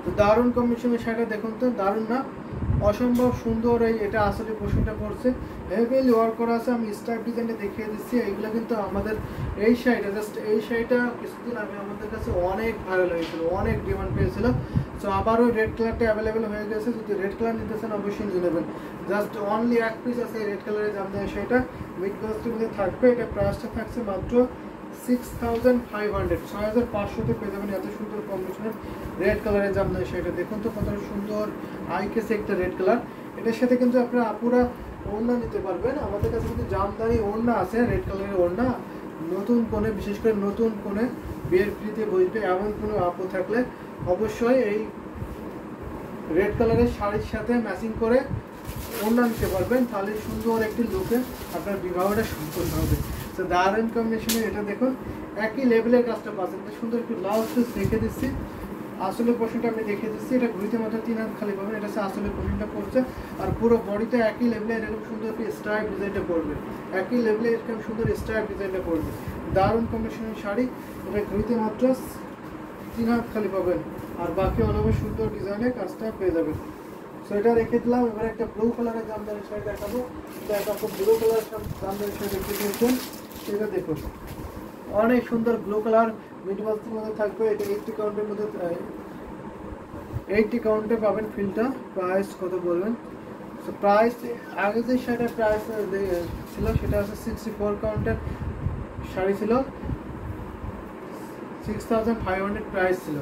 তো দারুণ কম্বিনেশনের শাড়িটা দেখুন তো, দারুণ না? অসম্ভব সুন্দর। এটা আসলে পোশাকটা পড়ছে, হেভিলি ওয়ার্ক করা আছে। আমি স্ট্রাইপ ডিজাইনটা দেখিয়ে দিচ্ছি। এইগুলো কিন্তু আমাদের এই শাড়িটা, জাস্ট এই শাড়িটা কিছুদিন আগে আমাদের কাছে অনেক ভাইরাল হয়েছিল, অনেক ডিমান্ড পেয়েছিল। সো আবারও রেড কালারটা অ্যাভেলেবেল হয়ে গেছে। যদি রেড কালার নিতে চান অবশ্যই নিয়ে নেবেন। জাস্ট অনলি এক পিস আছে রেড কালারের জামদানি শাড়িটা, মিড বাস্টের মধ্যে থাকবে। এটা প্রাইসটা থাকছে মাত্র 6500, 6500-তে পেয়ে যাবেন এত সুন্দর কম্বিনেশনের রেড কালারের জামদানি শাড়িটা। দেখুন তো কত সুন্দর আইকেসে একটা রেড কালার। এটার সাথে কিন্তু আপনারা আপুরা ওড়না নিতে পারবেন। আমাদের কাছে কিন্তু জামদানি ওড়না আছে, রেড কালারের ওড়না। নতুন কোণে, বিশেষ করে নতুন কোণে বিয়ের ফ্রিতে বসবে এমন কোনো আপু থাকলে অবশ্যই এই রেড কালারের শাড়ির সাথে ম্যাচিং করে ওড়না নিতে পারবেন। তাহলে সুন্দর একটি লুকে আপনার বিবাহটা সম্পূর্ণ হবে। তো দারুণ কম্বিনেশনের এটা দেখুন, একই লেভেলের কাজটা পাচ্ছেন। সুন্দর একটু ব্লাউজ পিস দেখে দিচ্ছি, আসলে পোর্শনটা আমি দেখিয়ে দিচ্ছি। এটা ঘুরিতে মাত্র 3 হাত খালি পাবেন। এটা হচ্ছে আসলে পোর্শনটা পড়ছে। আর পুরো বডিতে একই লেভেলে এরকম সুন্দর একটি স্ট্রাইপ ডিজাইনটা পড়বে, একই লেভেলে এরকম সুন্দর স্ট্রাইপ ডিজাইনটা পড়বে। দারুণ কম্বিনেশনের শাড়ি। এটা ঘুরিতে মাত্র 3 হাত খালি পাবেন, আর বাকি অনেক সুন্দর ডিজাইনের কাজটা পেয়ে যাবেন। সো এটা রেখে দিলাম। এবার একটা ব্লু কালারের জামদানি শাড়ি দেখাবো। এটা একটা ব্লু কালার জামদানি শাড়ি দেখতে দিয়েছেন, সেটা দেখুন অনেক সুন্দর ব্লু কালার মিড বাস্টের মধ্যে থাকবে। এটা 80 কাউন্টের মধ্যে, 80 কাউন্টে পাবেন ফিলটা। প্রাইস কত বলবেন? সো প্রাইস আগে যে শাড়িটার প্রাইস ছিল সেটা হচ্ছে 64 কাউন্টের শাড়ি ছিল, 6500 প্রাইস ছিল।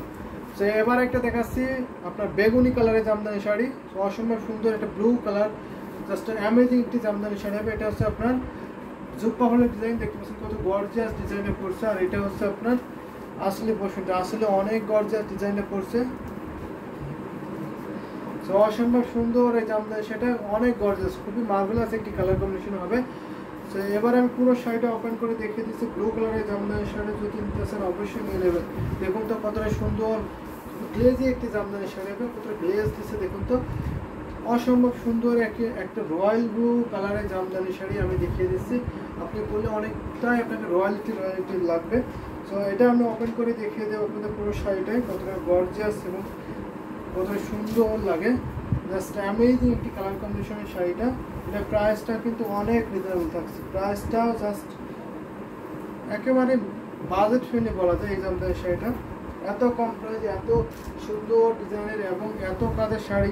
তো এবার একটা দেখাচ্ছি আপনার বেগুনি কালারের জামদানি শাড়ি, অসম্ভব সুন্দর। এটা ব্লু কালার, জাস্ট অ্যামেজিং একটি জামদানি শাড়ি হবে। এটা হচ্ছে আপনার জুপ্পা হলের ডিজাইন, দেখতে পাচ্ছেন কত গর্জিয়াস ডিজাইনে পড়ছে। আর এটা হচ্ছে আপনার আসলে পোর্শনটা, আসলে অনেক গর্জিয়াস ডিজাইনে পড়ছে। তো অসম্ভব সুন্দর এই জামদানি সেটা অনেক গর্জিয়াস, খুবই মার্ভেলাস একটি কালার কম্বিনেশন হবে। তো এবার আমি পুরো শাড়িটা ওপেন করে দেখিয়ে দিচ্ছি। ব্লু কালারের জামদানি শাড়ি যদি নিতে চান অবশ্যই নিয়ে নেবেন। দেখুন তো কতটা সুন্দর গ্লেজি একটি জামদানি শাড়ি হবে, কতটা গ্লেজ দিচ্ছে দেখুন তো। অসম্ভব সুন্দর একটা রয়্যাল ব্লু কালারের জামদানি শাড়ি আমি দেখিয়ে দিচ্ছি। আপনি বললে অনেকটাই আপনাকে রয়্যালিটি লাগবে। তো এটা আমি ওপেন করে দেখিয়ে দেবো আপনাদের পুরো শাড়িটাই কতটা গর্জিয়াস এবং কতটা সুন্দর লাগে। জাস্ট অ্যামেজিং একটি কালার কম্বিনেশনের শাড়িটা। এটা প্রাইসটা কিন্তু অনেক রিজনেবল থাকছে, প্রাইসটাও জাস্ট একেবারে বাজেট ফ্রেন্ডলি বলা যায়। এই জামদানি শাড়িটা এত কম প্রাইসে এত সুন্দর ডিজাইনের এবং এত কাজের শাড়ি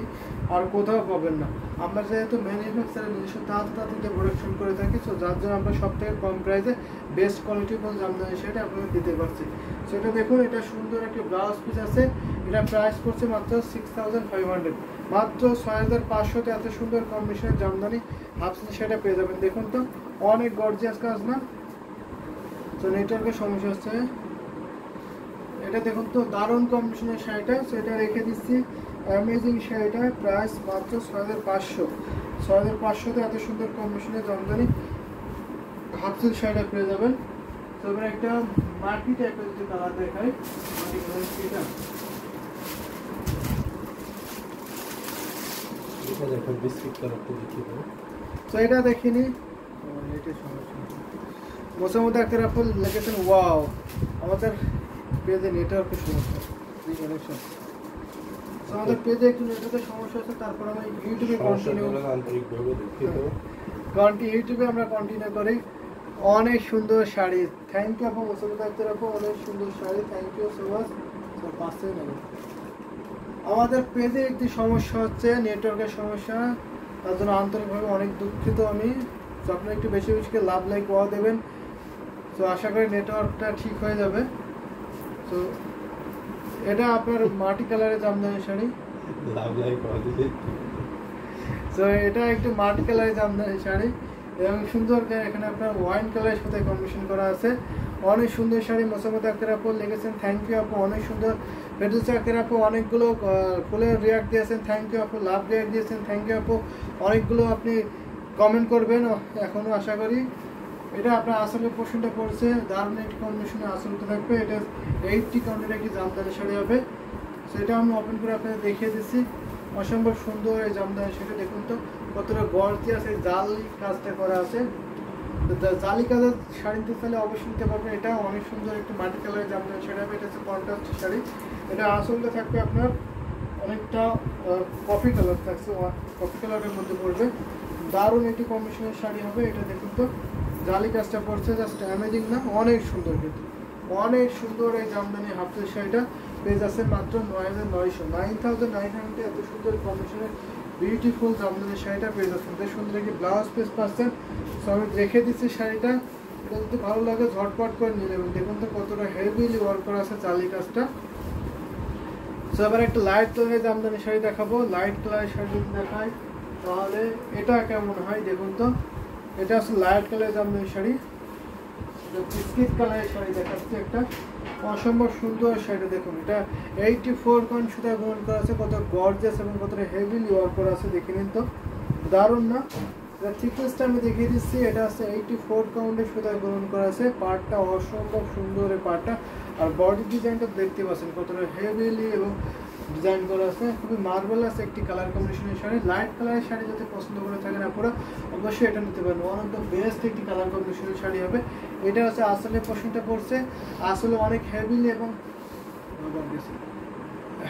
আর কোথাও পাবেন না। আমরা যেহেতু ম্যানুফ্যাকচারের নিজস্ব তাঁতিতে প্রোডাকশন করে থাকি, সো যার জন্য আমরা সব থেকে কম প্রাইসে বেস্ট কোয়ালিটিফুল জামদানি শাড়ি আপনাদের দিতে পারছি। সেটা দেখুন, এটা সুন্দর একটি ব্লাউজ পিস আছে। এটা প্রাইস পড়ছে মাত্র 6500, মাত্র 6500-তে এত সুন্দর কম্বিনেশনের জামদানি হাফ সেটা পেয়ে যাবেন। দেখুন তো অনেক গর্জিয়াস কাজ না? তো নেটওয়ার্কের সমস্যা হচ্ছে। এটা দেখুন তো দারুণ কম্বিনেশনের শাড়িটা। সেটা রেখে দিচ্ছি অ্যামেজিং শাড়িটা, প্রাইস মাত্র 6500। 6500-তে এত সুন্দর কম্বিনেশনের জামদানি হাফ সিল্ক শাড়িটা পেয়ে যাবেন। তো এবার একটা মাটি টাইপের যদি কালার দেখাই, মাটি কালার এটা দেখো বিস্কিট কালারটা দেখিয়ে দেবো। তো এটা দেখিনি, এটা সমস্যা। মোসাম্মদ আক্তার আপু লিখেছেন ওয়াও। আমাদের পেজে নেটওয়ার্কের সমস্যা, আমাদের পেজে একটু নেটওয়ার্কের সমস্যা আছে। তারপর আমরা ইউটিউবে ইউটিউবে আমরা কন্টিনিউ করি। অনেক সুন্দর শাড়ি, থ্যাংক ইউ আপু মোসাম্মদ আক্তার আপু, অনেক সুন্দর sari, thank you so much. পাশে নেব। আমাদের পেজে একটি সমস্যা হচ্ছে, নেটওয়ার্কের সমস্যা, তার জন্য আন্তরিকভাবে অনেক দুঃখিত আমি। তো আপনি একটু বেশি বেশি করে লাভ লাইক ওয়া দেবেন। তো আশা করি নেটওয়ার্কটা ঠিক হয়ে যাবে। তো এটা আপনার মাটি কালারের জামদানি শাড়ি, তো এটা একটু মাটি কালারের জামদানি শাড়ি এবং সুন্দর। এখানে আপনার ওয়াইন কালারের সাথে কম্বিনেশন করা আছে। অনেক সুন্দর শাড়ি। মোসাম্মদ আক্তার আপু লিখেছেন থ্যাংক ইউ আপু, অনেক সুন্দর। ফেরদৌসী আক্তার আপু অনেকগুলো ফুলের রিয়াক্ট দিয়েছেন, থ্যাংক ইউ আপু। লাভ রিয়াক্ট দিয়েছেন, থ্যাংক ইউ আপু। অনেকগুলো আপনি কমেন্ট করবেন এখনও আশা করি। এটা আপনার আসলে পোর্শনটা পড়ছে, দারুণ একটি কম্বিনেশনে আসলটা থাকবে। এটা 80 কাউন্টের একটি জামদানি শাড়ি হবে। সেটা আমি ওপেন করে আপনাদের দেখিয়ে দিচ্ছি। অসম্ভব সুন্দর এই জামদানি শাড়ি। দেখুন তো কতটা গর্জিয়াস এই জালি কাজটা করা আছে। জালি কাজের শাড়ি নিতে চাইলে অবশ্যই নিতে পারবেন। এটা অনেক সুন্দর একটি মাটি কালারের জামদানি শাড়ি হবে। এটা হচ্ছে কন্ট্রাস্ট শাড়ি। এটা আসলটা থাকবে আপনার অনেকটা কফি কালার থাকছে, কফি কালারের মধ্যে পড়বে। দারুণ একটি কম্বিনেশনের শাড়ি হবে। এটা দেখুন তো জালি কাজটা পড়ছে, জাস্ট অ্যামেজিং না? অনেক সুন্দর, কিন্তু অনেক সুন্দর। এই জামদানি হাফ সিল্ক শাড়িটা পেয়ে যাচ্ছে মাত্র 9900 এত সুন্দর কম্বিনেশনের বিউটিফুল জামদানি শাড়িটা পেয়ে যাচ্ছেন। বেশ সুন্দর একটি ব্লাউজ পিস পাচ্ছেন। সো আমি রেখে দিচ্ছি শাড়িটা, এটা যদি ভালো লাগে ঝটপট করে নিয়ে নেবেন। দেখুন তো কতটা হেভিলি ওয়ার্ক করা আছে জালি কাজটা। সো এবার একটা লাইট কালারের জামদানি শাড়ি দেখাবো। লাইট কালারের শাড়ি যদি দেখাই তাহলে এটা কেমন হয় দেখুন তো। এটা আছে লাইট কালারের জামদানি শাড়ি, বিস্কিট কালারের শাড়ি দেখাচ্ছে একটা অসম্ভব সুন্দর শাড়িটা। দেখুন এটা 84 কাউন্ট সুতা গ্রহণ করা আছে, কত গর্জিয়াস এবং কতটা হেভিলি ওয়ার্ক করা আছে দেখে নিন তো, দারুণ না? এটা থিকনেসটা আমি দেখিয়ে দিচ্ছি। এটা আছে 84 কাউন্টের সুতা গ্রহণ করা আছে। পার্টটা অসম্ভব সুন্দর এই পার্টটা, আর বডি ডিজাইনটা দেখতে পাচ্ছেন কতটা হেভিলি এবং ডিজাইন করা আছে। খুবই মার্বেলাস একটি কালার কম্বিনেশনের শাড়ি। লাইট কালারের শাড়ি যদি পছন্দ করে থাকেন আপনারা অবশ্যই এটা নিতে পারেন। ওয়ান অফ দ্য বেস্ট একটি কালার কম্বিনেশনের শাড়ি হবে। এটা হচ্ছে আসলে পোর্শনটা পড়ছে, আসলে অনেক হেভিলি এবং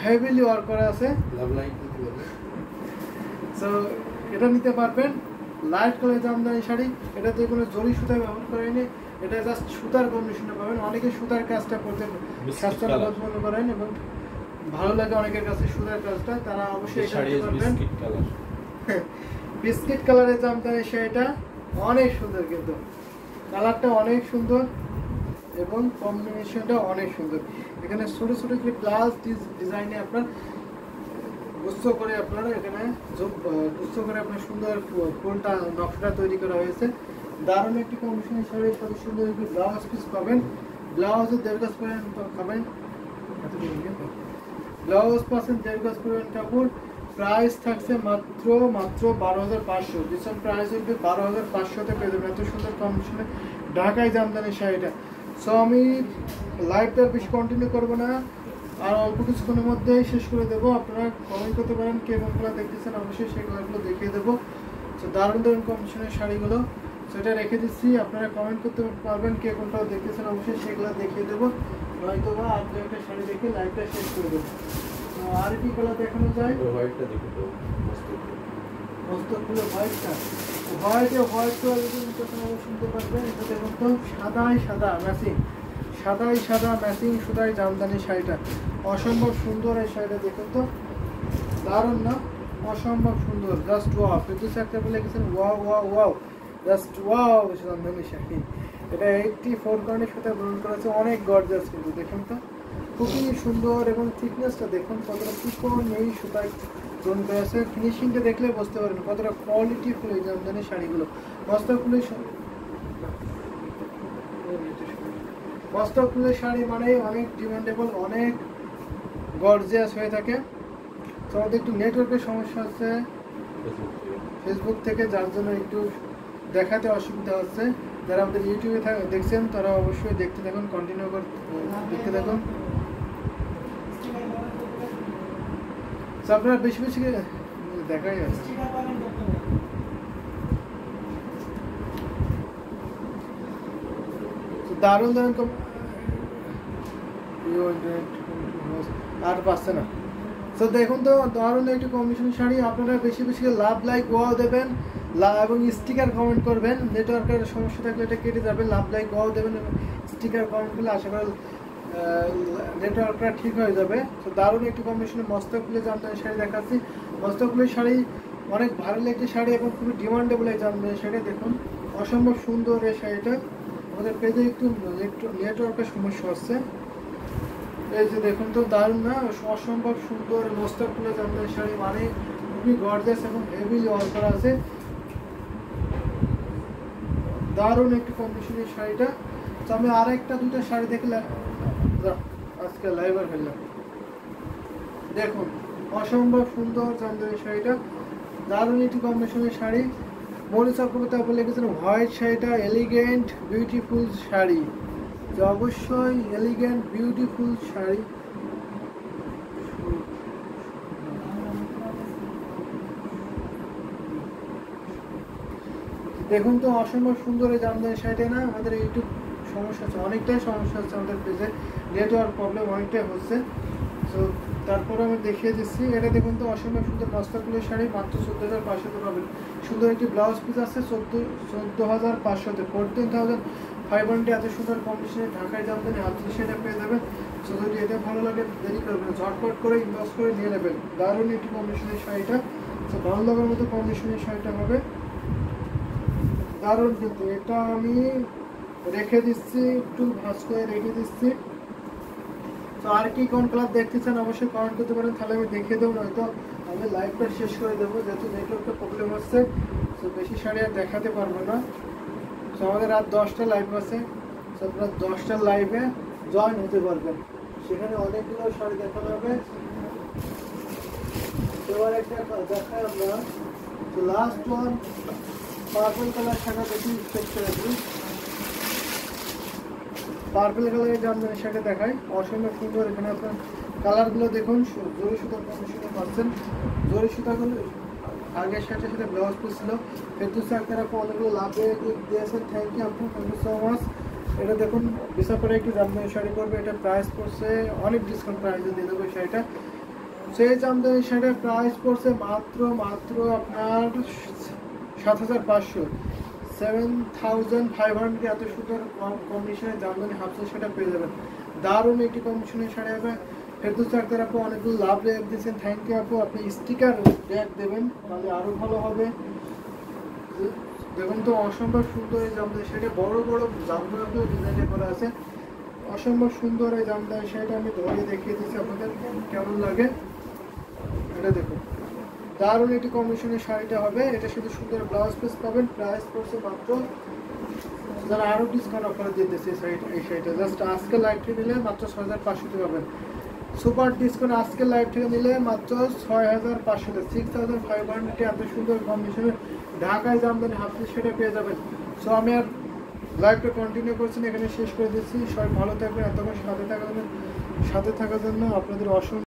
হেভিলি ওয়ার্ক করা আছে। সো এটা নিতে পারবেন। লাইট কালার জামদানি শাড়ি, এটাতে কোনো জরি সুতা ব্যবহার করেনি, এটা জাস্ট সুতার কম্বিনেশনে পাবেন। অনেকে সুতার কাজটা করতে কাজটা পছন্দ করেন এবং ভালো লাগে অনেকের কাছে সুতার কাজটা, তারা অবশ্যই এটা নিতে পারবেন। বিস্কিট কালারের জামদানি শাড়িটা অনেক সুন্দর, কিন্তু কালারটা অনেক সুন্দর এবং কম্বিনেশনটা অনেক সুন্দর। এখানে ছোটো ছোটো যে প্লাস ডিজাইনে আপনার গুচ্ছ করে আপনারা এখানে গুচ্ছ করে আপনার সুন্দর ফুলটা নকশাটা তৈরি করা হয়েছে। দারুণ একটি কম্বিনেশনের শাড়ির সাথে সুন্দর একটি ব্লাউজ পিস পাবেন। ব্লাউজের 1.5 গজ পরিমাণ পাবেন, ব্লাউজ পাচ্ছেন 1.5 গজ পরিমাণ কাপড়। প্রাইস থাকছে মাত্র 12,500। ডিসকাউন্ট প্রাইস হচ্ছে 12,500-তে পেয়ে যাবেন এত সুন্দর কম্বিনেশনে ঢাকাই জামদানি শাড়িটা। সো আমি লাইভটা বেশি কন্টিনিউ করবো না, আর অল্প কিছুক্ষণের মধ্যেই শেষ করে দেবো। আপনারা কমেন্ট করতে পারেন কে কোনগুলো দেখতেছেন, অবশ্যই সেই কালারগুলো দেখিয়ে দেবো। সো দারুণ দারুণ কম্বিনেশনের শাড়িগুলো সেটা রেখে দিচ্ছি, আপনারা কমেন্ট করতে পারবেন কে কোনটাও দেখতেছেন, অবশ্যই সেগুলো দেখিয়ে দেবো। নয়তো বা আর একটা শাড়ি দেখে লাইভটা শেষ করে দেবো। আর কি কালার দেখানো যায়? হোয়াইটটা দেখুন তো, মস্তকগুলো হোয়াইটটা, হোয়াইট কালার শুনতে পারবেন। এটা দেখুন তো সাদাই সাদা ম্যাচিং, সাদাই সাদা ম্যাচিং সুতাই জামদানি শাড়িটা অসম্ভব সুন্দর। এই শাড়িটা দেখুন তো দারুণ না? অসম্ভব সুন্দর, জাস্ট ওয়াও। ফেরদৌস আক্তার বলে গেছেন wow wow wow, just wow Jamdani sari. এটা 84 কাউন্টের সাথে গ্রহণ করা আছে, অনেক গর্জাস কিন্তু দেখুন তো, খুবই সুন্দর। এবং থিকনেসটা দেখুন কতটা চিকন এই সুতায় গ্রহণ করা আছে। ফিনিশিংটা দেখলে বুঝতে পারবেন কতটা কোয়ালিটি ফুল এই জামদানি শাড়িগুলো। মস্তক ফুলের শাড়ি মানে অনেক ডিমান্ডেবল, অনেক গর্জিয়াস হয়ে থাকে। তো আমাদের একটু নেটওয়ার্কের সমস্যা হচ্ছে ফেসবুক থেকে, যার জন্য একটু দেখাতে অসুবিধা হচ্ছে। যারা আমাদের ইউটিউবে দেখছেন তারা অবশ্যই দেখতে থাকুন, কন্টিনিউ দেখতে থাকুন। আপনারা বেশি বেশি দেখাই আছে। দারুণ দারুণ আর পাচ্ছে না। তো দেখুন তো দারুণ একটি কম্বিনেশন শাড়ি। আপনারা বেশি বেশি লাভ লাইক ওয়াও দেবেন এবং স্টিকার কমেন্ট করবেন। নেটওয়ার্কের সমস্যা থাকলে এটা কেটে যাবে। লাভ লাইক ওয়াও দেবেন এবং স্টিকার কমেন্ট করলে আশা করি নেটওয়ার্কটা ঠিক হয়ে যাবে। তো দারুণ একটি কম্বিনেশনে মস্তক ফুলের জামদানি শাড়ি দেখাচ্ছি। মস্তক ফুলের শাড়ি অনেক ভালো একটি শাড়ি এবং খুবই ডিমান্ডেবল এই জামদানি শাড়ি। দেখুন অসম্ভব সুন্দর এই শাড়িটা। আমাদের পেজে একটু নেটওয়ার্কের সমস্যা হচ্ছে। এই যে দেখুন তো দারুণ না? অসম্ভব সুন্দর মস্তক ফুলের জামদানি শাড়ি মানে খুবই গর্জিয়াস এবং হেভি ওয়ার্ক করা আছে। দারুণ একটি কম্বিনেশনের শাড়িটা। তো আমি আর একটা দুটো শাড়ি দেখলাম আজকে লাইভার ফেললাম। দেখুন অসম্ভব সুন্দর জামদানি শাড়িটা, দারুণ একটি কম্বিনেশনের শাড়ি। মৌলি চক্রবর্তী বলে গেছেন হোয়াইট শাড়িটা এলিগেন্ট বিউটিফুল শাড়ি। তো অবশ্যই এলিগেন্ট বিউটিফুল শাড়ি। দেখুন তো অসম্ভব সুন্দর এই জামদানি শাড়িটা না? আমাদের ইউটিউব সমস্যা হচ্ছে, অনেকটাই সমস্যা হচ্ছে আমাদের পেজে, নেটওয়ার্ক প্রবলেম অনেকটাই হচ্ছে। তো তারপরে আমি দেখিয়ে দিচ্ছি, এটা দেখুন তো অসম্ভব সুন্দর মস্তাকুলের শাড়ি, মাত্র 14,500 পাবেন। সুন্দর একটি ব্লাউজ পিস আছে 14,500-তে, 14,500 এত সুন্দর কম্বিনেশনে ঢাকায় জামদানি হাত সেটা পেয়ে যাবেন। সো যদি এটা ভালো লাগে দেরি করবেন, ঝটপট করে ইনবক্স করে নিয়ে নেবেন। দারুণ একটি কম্বিনেশনের শাড়িটা, তো ভালো লাগার মতো কম্বিনেশনের শাড়িটা হবে, দারুণ। কিন্তু এটা আমি রেখে দিচ্ছি, একটু ভাঁজ করে রেখে দিচ্ছি। তো আর কি কোন কালার দেখতে চান অবশ্যই কমেন্ট করতে পারেন, তাহলে আমি দেখিয়ে দেবো, নয়তো আমি লাইভটা শেষ করে দেবো, যেহেতু নেটওয়ার্কের প্রবলেম হচ্ছে। তো বেশি শাড়ি আর দেখাতে পারবো না। তো আমাদের রাত 10টা লাইভ আছে, তো আপনারা 10টার লাইভে জয়েন হতে পারবেন, সেখানে অনেকগুলো শাড়ি দেখানো হবে। এবার একটা দেখাই আমরা, তো last one purple colour sari বেশি এক্সপেক্ট করেছি। পার্পল কালারের জামদানি শাড়ি দেখাই, অসম্ভব সুন্দর। এখানে আপনার কালারগুলো দেখুন, জরি সুতার কম্বিনেশনে পাচ্ছেন। জরি সুতাগুলো আগের শাড়িটার সাথে ব্লাউজ পিস ছিল। ফেরদৌসী আক্তার আপু অনেকগুলো লাভ দিয়েছেন, থ্যাংক ইউ আপু, থ্যাংক ইউ সো মাচ। এটা দেখুন বিশাল করে একটি জামদানি শাড়ি পড়বে, এটা প্রাইস পড়ছে অনেক ডিসকাউন্ট প্রাইসে দিয়ে দেবো শাড়িটা। সেই জামদানি শাড়িটার প্রাইস পড়ছে মাত্র আপনার 7,500, 7,500 এত সুন্দর কম্বিনেশনের জামদানি হাফসেট সেটা পেয়ে যাবেন। দারুণ একটি কম্বিনেশনের শাড়ি হবে। ফেরদৌসী আক্তার আপু অনেকগুলো লাভ রেট দিয়েছেন, থ্যাংক ইউ আপু। আপনি স্টিকার রেট দেবেন তাহলে আরও ভালো হবে। দেখুন তো অসম্ভব সুন্দর এই জামদানি শাড়িটা, বড় বড় জামদানিতেও ডিজাইন করা আছে, অসম্ভব সুন্দর এই জামদানি শাড়িটা। আমি ধরে দেখিয়ে দিচ্ছি আপনাদের কেমন লাগে। এটা দেখুন দারুণ একটি কম্বিনেশনের শাড়িটা হবে, এটা শুধু সুন্দর ব্লাউজ পিস পাবেন। প্রাইস পড়ছে মাত্র, যারা আরও ডিসকাউন্ট অফার দিতেছে এই শাড়িটা জাস্ট আজকে লাইভ থেকে নিলে মাত্র 6,500 পাবেন। সুপার ডিসকাউন্ট আজকে লাইভ থেকে নিলে মাত্র 6,500, 6,500 এত সুন্দর কম্বিনেশনের ঢাকায় জামদানি হাফ সেটা পেয়ে যাবেন। সো আমি আর লাইভটা কন্টিনিউ করছি না, এখানে শেষ করে দিচ্ছি। সবাই ভালো থাকবেন, এতক্ষণ সাথে থাকার জন্য আপনাদের অসংখ্য